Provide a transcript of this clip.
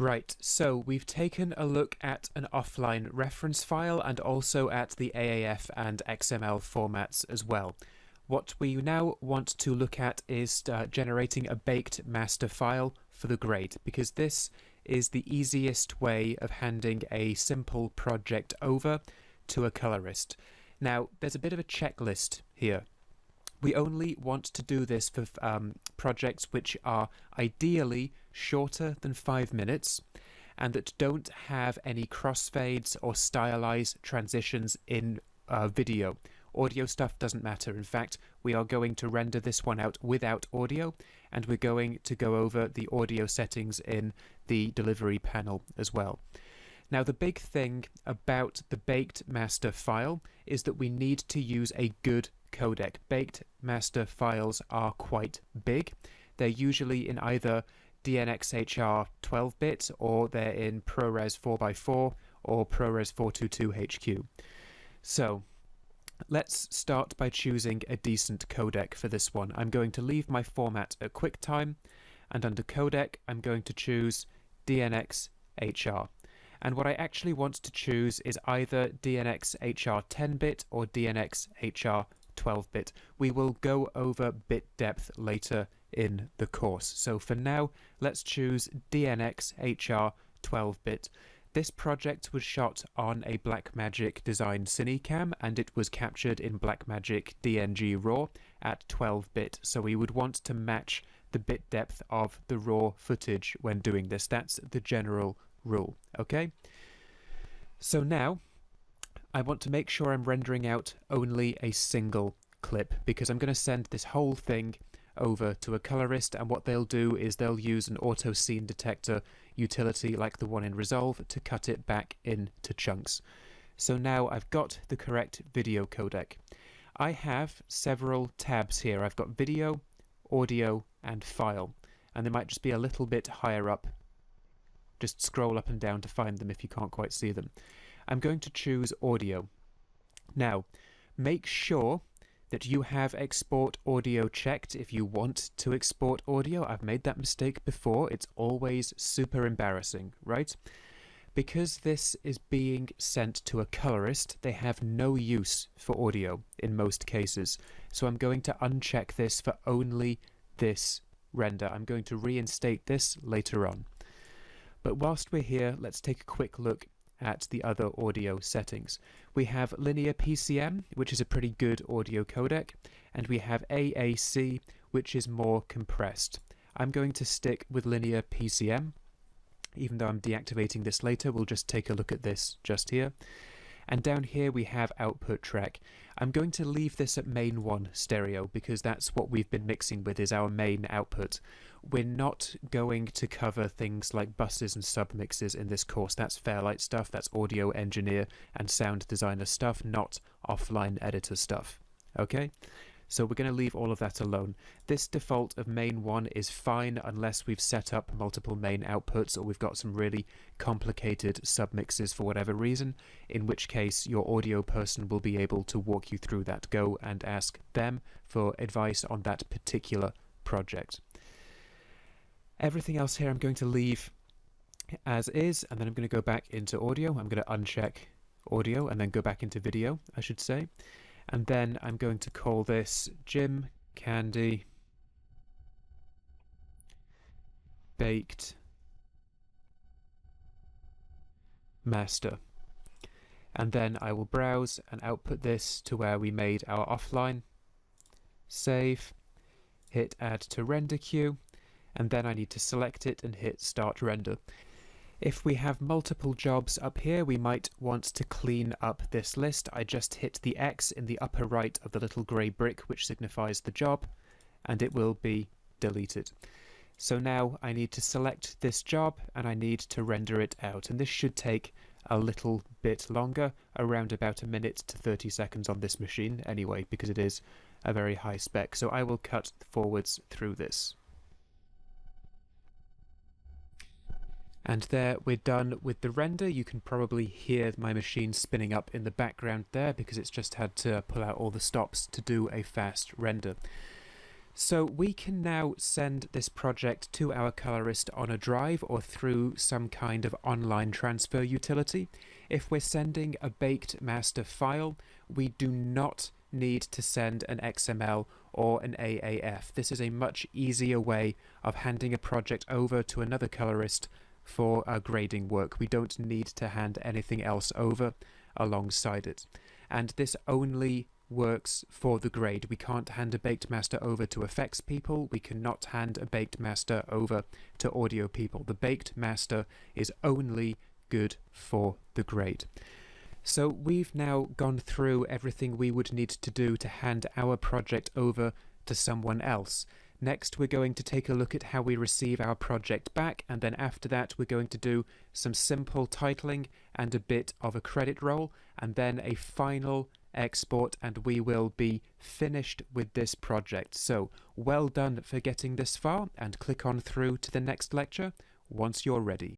Right, so we've taken a look at an offline reference file and also at the AAF and XML formats as well. What we now want to look at is generating a baked master file for the grade, because this is the easiest way of handing a simple project over to a colorist. Now, there's a bit of a checklist here. We only want to do this for projects which are ideally shorter than 5 minutes and that don't have any crossfades or stylized transitions in video. Audio stuff doesn't matter. In fact, we are going to render this one out without audio, and we're going to go over the audio settings in the delivery panel as well. Now, the big thing about the baked master file is that we need to use a good codec. Baked master files are quite big. They're usually in either DNxHR 12-bit or they're in ProRes 4x4 or ProRes 422HQ. So let's start by choosing a decent codec for this one. I'm going to leave my format at QuickTime, and under codec I'm going to choose DNxHR. And what I actually want to choose is either DNxHR 10-bit or DNxHR 12-bit. We will go over bit depth later in the course. So for now, let's choose DNxHR 12-bit. This project was shot on a Blackmagic Design Cinecam, and it was captured in Blackmagic DNG RAW at 12-bit. So we would want to match the bit depth of the raw footage when doing this. That's the general rule, okay? So now I want to make sure I'm rendering out only a single clip, because I'm going to send this whole thing over to a colorist, and what they'll do is they'll use an auto scene detector utility like the one in Resolve to cut it back into chunks. So now I've got the correct video codec. I have several tabs here. I've got video, audio, and file, and they might just be a little bit higher up. Just scroll up and down to find them if you can't quite see them. I'm going to choose audio. Now, make sure that you have export audio checked if you want to export audio. I've made that mistake before. It's always super embarrassing, right? Because this is being sent to a colorist, they have no use for audio in most cases. So I'm going to uncheck this for only this render. I'm going to reinstate this later on. But whilst we're here, let's take a quick look at the other audio settings. We have linear PCM, which is a pretty good audio codec, and we have AAC, which is more compressed. I'm going to stick with linear PCM. Even though I'm deactivating this later, we'll just take a look at this just here. And down here we have output track. I'm going to leave this at main 1 stereo because that's what we've been mixing with, is our main output. We're not going to cover things like buses and submixes in this course. That's Fairlight stuff, that's audio engineer and sound designer stuff, not offline editor stuff. Okay? So we're going to leave all of that alone. This default of main 1 is fine unless we've set up multiple main outputs or we've got some really complicated submixes for whatever reason, in which case your audio person will be able to walk you through that. Go and ask them for advice on that particular project. Everything else here I'm going to leave as is, and then I'm going to go back into audio. I'm going to uncheck audio and then go back into video, I should say. And then I'm going to call this Jim Candy Baked Master. And then I will browse and output this to where we made our offline. Save, hit add to render queue, and then I need to select it and hit start render. If we have multiple jobs up here, we might want to clean up this list. I just hit the X in the upper right of the little grey brick, which signifies the job, and it will be deleted. So now I need to select this job and I need to render it out. And this should take a little bit longer, around about a minute to 30 seconds on this machine anyway, because it is a very high spec. So I will cut forwards through this. And there we're done with the render. You can probably hear my machine spinning up in the background there because it's just had to pull out all the stops to do a fast render. So we can now send this project to our colorist on a drive or through some kind of online transfer utility. If we're sending a baked master file, we do not need to send an XML or an AAF. This is a much easier way of handing a project over to another colorist for grading work. We don't need to hand anything else over alongside it. And this only works for the grade. We can't hand a baked master over to effects people. We cannot hand a baked master over to audio people. The baked master is only good for the grade. So we've now gone through everything we would need to do to hand our project over to someone else. Next, we're going to take a look at how we receive our project back, and then after that we're going to do some simple titling and a bit of a credit roll, and then a final export, and we will be finished with this project. So well done for getting this far, and click on through to the next lecture once you're ready.